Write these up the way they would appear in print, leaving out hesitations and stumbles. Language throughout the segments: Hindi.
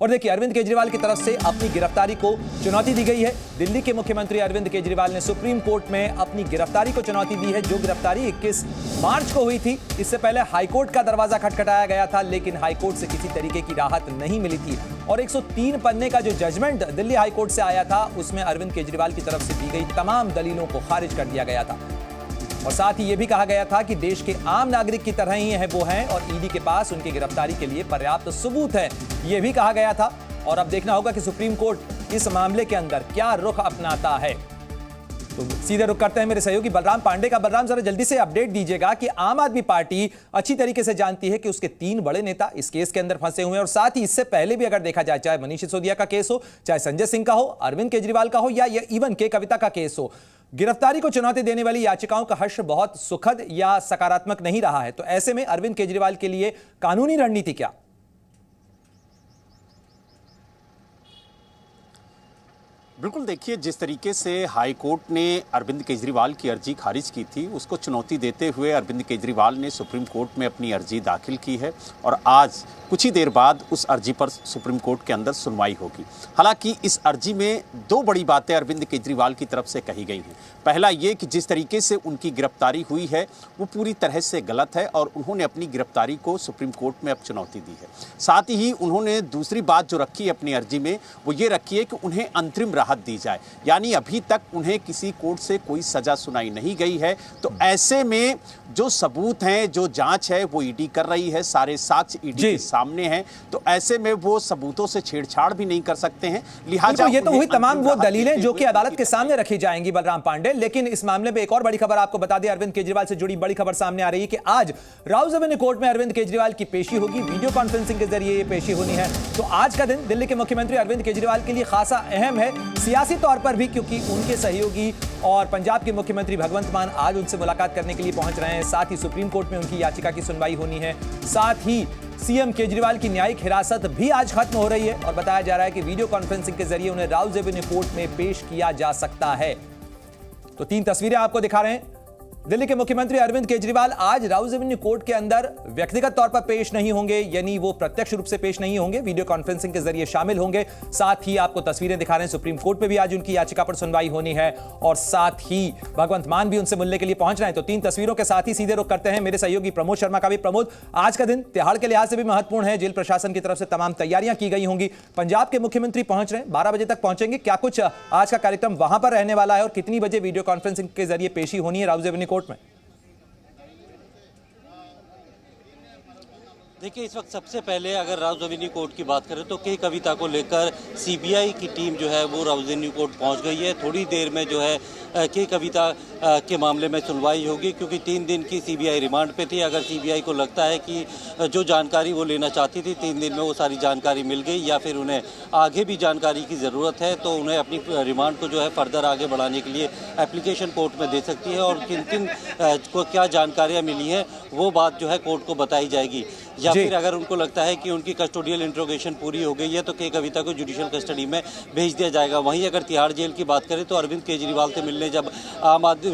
और देखिए, अरविंद केजरीवाल की तरफ से अपनी गिरफ्तारी को चुनौती दी गई है। दिल्ली के मुख्यमंत्री अरविंद केजरीवाल ने सुप्रीम कोर्ट में अपनी गिरफ्तारी को चुनौती दी है, जो गिरफ्तारी 21 मार्च को हुई थी। इससे पहले हाईकोर्ट का दरवाजा खटखटाया गया था, लेकिन हाईकोर्ट से किसी तरीके की राहत नहीं मिली थी और 103 पन्ने का जो जजमेंट दिल्ली हाईकोर्ट से आया था, उसमें अरविंद केजरीवाल की तरफ से दी गई तमाम दलीलों को खारिज कर दिया गया था। और साथ ही यह भी कहा गया था कि देश के आम नागरिक की तरह ही है वो हैं और ईडी के पास उनकी गिरफ्तारी के लिए पर्याप्त सबूत है, यह भी कहा गया था। और अब देखना होगा कि सुप्रीम कोर्ट इस मामले के अंदर क्या रुख अपनाता है। तो सीधे रुख करते हैं मेरे सहयोगी बलराम पांडे का। बलराम, जरा जल्दी से अपडेट दीजिएगा कि आम आदमी पार्टी अच्छी तरीके से जानती है कि उसके 3 बड़े नेता इस केस के अंदर फंसे हुए हैं और साथ ही इससे पहले भी अगर देखा जाए, चाहे मनीष सिसोदिया का केस हो, चाहे संजय सिंह का हो, अरविंद केजरीवाल का हो या इवन के कविता का केस हो, गिरफ्तारी को चुनौती देने वाली याचिकाओं का हर्ष बहुत सुखद या सकारात्मक नहीं रहा है। तो ऐसे में अरविंद केजरीवाल के लिए कानूनी रणनीति क्या? बिल्कुल, देखिए, जिस तरीके से हाई कोर्ट ने अरविंद केजरीवाल की अर्जी खारिज की थी, उसको चुनौती देते हुए अरविंद केजरीवाल ने सुप्रीम कोर्ट में अपनी अर्जी दाखिल की है और आज कुछ ही देर बाद उस अर्जी पर सुप्रीम कोर्ट के अंदर सुनवाई होगी। हालांकि इस अर्जी में 2 बड़ी बातें अरविंद केजरीवाल की तरफ से कही गई हैं। पहला ये कि जिस तरीके से उनकी गिरफ्तारी हुई है वो पूरी तरह से गलत है और उन्होंने अपनी गिरफ्तारी को सुप्रीम कोर्ट में अब चुनौती दी है। साथ ही उन्होंने दूसरी बात जो रखी है अपनी अर्जी में, वो ये रखी है कि उन्हें अंतरिम राहत दी जाए, यानी अभी तक उन्हें किसी कोर्ट से कोई सजा सुनाई नहीं गई है। तो ऐसे में जो सबूत हैं, जो जांच है, वो ईडी कर रही है, सारे साक्ष्य ईडी के सामने हैं, तो ऐसे में वो सबूतों से छेड़छाड़ भी नहीं कर सकते हैं। लिहाजा ये तो हुई तमाम वो दलीलें जो कि अदालत के सामने रखी जाएंगी बलराम पांडे। लेकिन इस मामले में एक और बड़ी खबर आपको बता दें, अरविंद केजरीवाल से जुड़ी बड़ी खबर सामने आ रही है कि आज राउज एवेन्यू कोर्ट में अरविंद केजरीवाल की पेशी होगी। वीडियो कॉन्फ्रेंसिंग के जरिए ये पेशी होनी है। तो आज का दिन दिल्ली के मुख्यमंत्री अरविंद केजरीवाल के लिए खासा अहम है, सियासी तौर पर भी, क्योंकि उनके सहयोगी और पंजाब के मुख्यमंत्री भगवंत मान आज उनसे मुलाकात करने के लिए पहुंच रहे हैं। साथ ही सुप्रीम कोर्ट में उनकी याचिका की सुनवाई होनी है। साथ ही सीएम केजरीवाल की न्यायिक हिरासत भी आज खत्म हो रही है और बताया जा रहा है कि वीडियो कॉन्फ्रेंसिंग के जरिए उन्हें राउज एवेन्यू कोर्ट में पेश किया जा सकता है। तो 3 तस्वीरें आपको दिखा रहे हैं। दिल्ली के मुख्यमंत्री अरविंद केजरीवाल आज राउज एवेन्यू कोर्ट के अंदर व्यक्तिगत तौर पर पेश नहीं होंगे, यानी वो प्रत्यक्ष रूप से पेश नहीं होंगे, वीडियो कॉन्फ्रेंसिंग के जरिए शामिल होंगे। साथ ही आपको तस्वीरें दिखा रहे हैं, सुप्रीम कोर्ट में भी आज उनकी याचिका पर सुनवाई होनी है और साथ ही भगवंत मान भी उनसे मिलने के लिए पहुंच रहे हैं। तो 3 तस्वीरों के साथ ही सीधे रुख करते हैं मेरे सहयोगी प्रमोद शर्मा का भी। प्रमोद, आज का दिन तिहाड़ के लिहाज से भी महत्वपूर्ण है। जेल प्रशासन की तरफ से तमाम तैयारियां की गई होंगी। पंजाब के मुख्यमंत्री पहुंच रहे हैं, 12 बजे तक पहुंचेंगे। क्या कुछ आज का कार्यक्रम वहां पर रहने वाला है और कितनी बजे वीडियो कॉन्फ्रेंसिंग के जरिए पेशी होनी है राउज एवेन्यू कोर्ट में? देखिए, इस वक्त सबसे पहले अगर राउज एवेन्यू कोर्ट की बात करें तो के कविता को लेकर सीबीआई की टीम जो है वो राउज एवेन्यू कोर्ट पहुंच गई है। थोड़ी देर में जो है के कविता के मामले में सुनवाई होगी, क्योंकि 3 दिन की सीबीआई रिमांड पे थी। अगर सीबीआई को लगता है कि जो जानकारी वो लेना चाहती थी 3 दिन में वो सारी जानकारी मिल गई या फिर उन्हें आगे भी जानकारी की ज़रूरत है, तो उन्हें अपनी रिमांड को जो है फर्दर आगे बढ़ाने के लिए एप्लीकेशन कोर्ट में दे सकती है और किन को क्या जानकारियाँ मिली हैं वो बात जो है कोर्ट को बताई जाएगी। या फिर अगर उनको लगता है कि उनकी कस्टोडियल इंट्रोगेशन पूरी हो गई है तो के कविता को जुडिशियल कस्टडी में भेज दिया जाएगा। वहीं अगर तिहाड़ जेल की बात करें तो अरविंद केजरीवाल से मिलने जब आम आदमी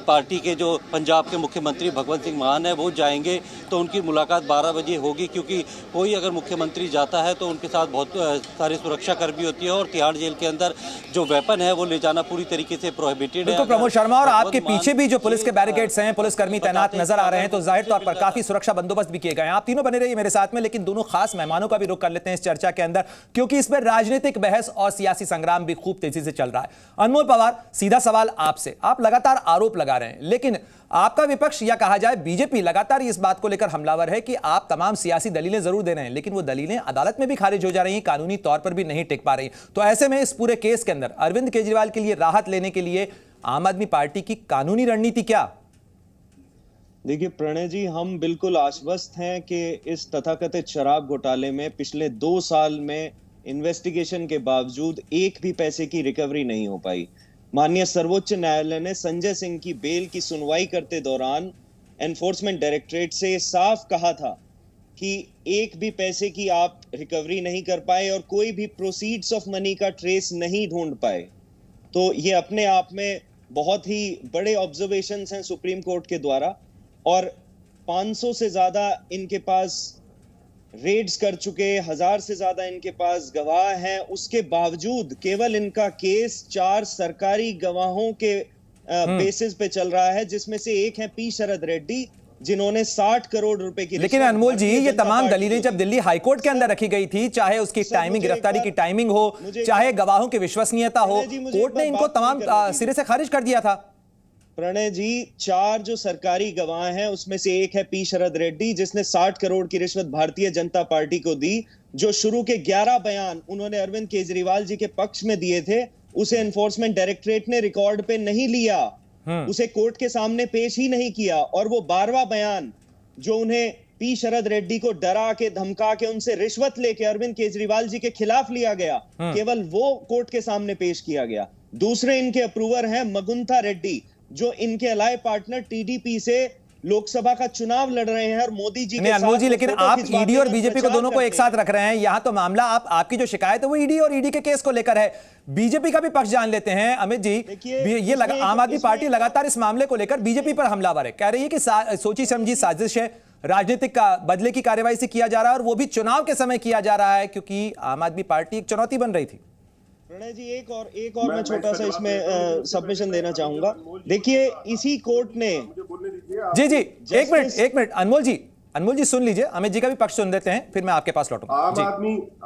पार्टी के जो पंजाब के मुख्यमंत्री भगवंत सिंह मान है वो जाएंगे तो उनकी मुलाकात 12 बजे होगी, क्योंकि कोई अगर मुख्यमंत्री जाता है तो उनके साथ बहुत सारे सुरक्षा कर्मी होती है और तिहाड़ जेल के अंदर जो वेपन है वो ले जाना पूरी तरीके से प्रोहिबिटेड है। प्रमोद शर्मा, और आपके पीछे भी जो पुलिस के बैरिकेड्स हैं, पुलिसकर्मी तैनात नजर आ रहे हैं, तो जाहिर तौर पर काफी सुरक्षा बंदोबस्त भी किए गए हैं। आप तीनों बने रहिए मेरे साथ में, लेकिन दोनों खास मेहमानों का भी रुख कर लेते हैं इस चर्चा के अंदर, क्योंकि इसमें राजनीतिक बहस और सियासी संग्राम भी खूब तेजी से चल रहा है। अनमोल पवार, सीधा सवाल आपसे। आप लगातार आरोप लगा रहे हैं, लेकिन आपका विपक्ष या कहा जाए बीजेपी लगातार इस बात को लेकर हमलावर है कि आप तमाम सियासी दलीलें जरूर दे रहे हैं, लेकिन वो दलीलें अदालत में भी खारिज हो जा रही हैं, कानूनी तौर पर भी नहीं टिक पा रही। तो ऐसे में इस पूरे केस के अंदर अरविंद केजरीवाल के लिए राहत लेने के लिए आम आदमी पार्टी की कानूनी रणनीति क्या? देखिए प्रणय जी, हम बिल्कुल आश्वस्त हैं कि इस तथाकथित शराब घोटाले में पिछले 2 साल में इन्वेस्टिगेशन के बावजूद एक भी पैसे की रिकवरी नहीं हो पाई। माननीय सर्वोच्च न्यायालय ने संजय सिंह की बेल की सुनवाई करते दौरान एनफोर्समेंट डायरेक्टरेट से साफ कहा था कि एक भी पैसे की आप रिकवरी नहीं कर पाए और कोई भी प्रोसीड्स ऑफ मनी का ट्रेस नहीं ढूंढ पाए। तो ये अपने आप में बहुत ही बड़े ऑब्जर्वेशंस हैं सुप्रीम कोर्ट के द्वारा, और 500 से ज्यादा इनके पास रेड्स कर चुके, 1000 से ज्यादा इनके पास गवाह हैं, उसके बावजूद केवल इनका केस 4 सरकारी गवाहों के बेसिस पे चल रहा है, जिसमें से एक है पी शरद रेड्डी, जिन्होंने 60 करोड़ रुपए की लेकिन रिश्वत अनमोल जी, भारतीय ये जनता तमाम पार्टी दलीलें को जब दिल्ली हाईकोर्ट के अंदर रखी गई थी, चाहे उसकी सर, टाइमिंग, मुझे एक गिरफ्तारी की बात- टाइमिंग हो, मुझे एक चाहे बात- गवाहों की विश्वसनीयता हो, प्रणय जी, मुझे कोर्ट एक ने बात इनको बात तमाम नहीं करने दी। सिरे से खारिज कर दिया था। प्रणय जी, 4 जो सरकारी गवाह हैं उसमें से एक है पी शरद रेड्डी, जिसने 60 करोड़ की रिश्वत भारतीय जनता पार्टी को दी। जो शुरू के 11 बयान उन्होंने अरविंद केजरीवाल जी के पक्ष में दिए थे, उसे एनफोर्समेंट डायरेक्टरेट ने रिकॉर्ड पे नहीं लिया, उसे कोर्ट के सामने पेश ही नहीं किया। और वो 12वां बयान जो उन्हें पी शरद रेड्डी को डरा के, धमका के, उनसे रिश्वत लेके अरविंद केजरीवाल जी के खिलाफ लिया गया, केवल वो कोर्ट के सामने पेश किया गया। दूसरे इनके अप्रूवर हैं मगुंथा रेड्डी, जो इनके अलाय पार्टनर टीडीपी से लोकसभा का चुनाव लड़ रहे हैं और मोदी जी नहीं के अनमोल साथ जी, वो लेकिन फोटो आप खिंचवाते ईडी और हैं, बीजेपी को प्रचार दोनों को एक करते साथ हैं। रख रहे हैं। यहां तो मामला आपकी जो शिकायत है वो ईडी और ईडी के केस को लेकर है। बीजेपी का भी पक्ष जान लेते हैं अमित जी। देखिए, ये आम आदमी पार्टी लगातार इस मामले को लेकर बीजेपी पर हमलावर है, कह रही है कि सोची समझी साजिश है, राजनीतिक का बदले की कार्रवाई से किया जा रहा है, और वो भी चुनाव के समय किया जा रहा है, क्योंकि आम आदमी पार्टी एक चुनौती बन रही थी। प्रणय जी, एक और मैं छोटा सा इसमें सबमिशन देना चाहूंगा। देखिए, इसी कोर्ट ने जी जी, एक मिनट अनमोल जी सुन लीजिए, अमित जी का भी पक्ष सुन लेते हैं, फिर मैं आपके पास लौटूंगा।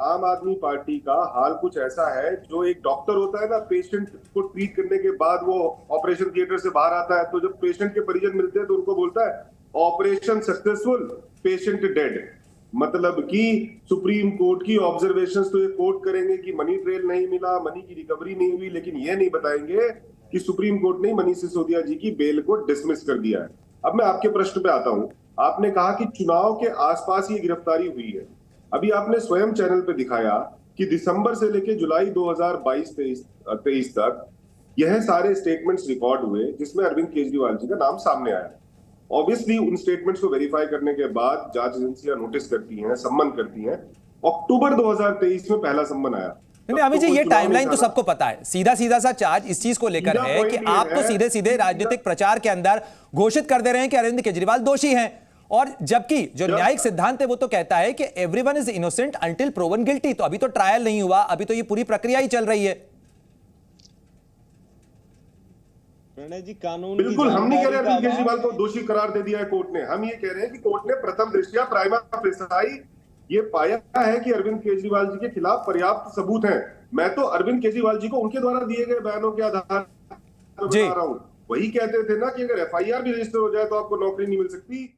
आम आदमी पार्टी का हाल कुछ ऐसा है, जो एक डॉक्टर होता है ना, पेशेंट को ट्रीट करने के बाद वो ऑपरेशन थिएटर से बाहर आता है, तो जब पेशेंट के परिजन मिलते हैं तो उनको बोलता है ऑपरेशन सक्सेसफुल, पेशेंट डेड। मतलब कि सुप्रीम कोर्ट की ऑब्जर्वेशंस तो ये कोर्ट करेंगे कि मनी ट्रेल नहीं मिला, मनी की रिकवरी नहीं हुई, लेकिन ये नहीं बताएंगे कि सुप्रीम कोर्ट ने मनीष सिसोदिया जी की बेल को डिसमिस कर दिया है। अब मैं आपके प्रश्न पे आता हूं। आपने कहा कि चुनाव के आसपास ये गिरफ्तारी हुई है। अभी आपने स्वयं चैनल पे दिखाया कि दिसंबर से लेकर जुलाई 2022-23 तक यह सारे स्टेटमेंट्स रिकॉर्ड हुए, जिसमें अरविंद केजरीवाल जी का नाम सामने आया। ऑब्वियसली उन स्टेटमेंट्स को वेरीफाई करने के बाद जांच एजेंसियां नोटिस करती हैं, सम्मन करती हैं। अक्टूबर 2023 में पहला सम्मन आया। नहीं अमित जी, ये टाइमलाइन तो सबको पता है। सीधा सा चार्ज इस चीज को लेकर है कि आप तो सीधे राजनीतिक प्रचार के अंदर घोषित कर दे रहे हैं कि अरविंद केजरीवाल दोषी हैं, और जबकि जो न्यायिक सिद्धांत है वो तो कहता है कि everyone is innocent until proven guilty. तो अभी तो ट्रायल नहीं हुआ, अभी तो ये पूरी प्रक्रिया ही चल रही है। प्रणय जी, कानून बिल्कुल हम नहीं कह रहे अरविंद केजरीवाल को दोषी करार दे दिया है कोर्ट ने। हम ये कह रहे हैं कि कोर्ट ने प्रथम दृष्टया प्राइमा फेसाई ये पाया है कि अरविंद केजरीवाल जी के खिलाफ पर्याप्त सबूत हैं। मैं तो अरविंद केजरीवाल जी को उनके द्वारा दिए गए बयानों के आधार पर बता रहा हूं। वही कहते थे ना कि अगर एफआईआर भी रजिस्टर हो जाए तो आपको नौकरी नहीं मिल सकती।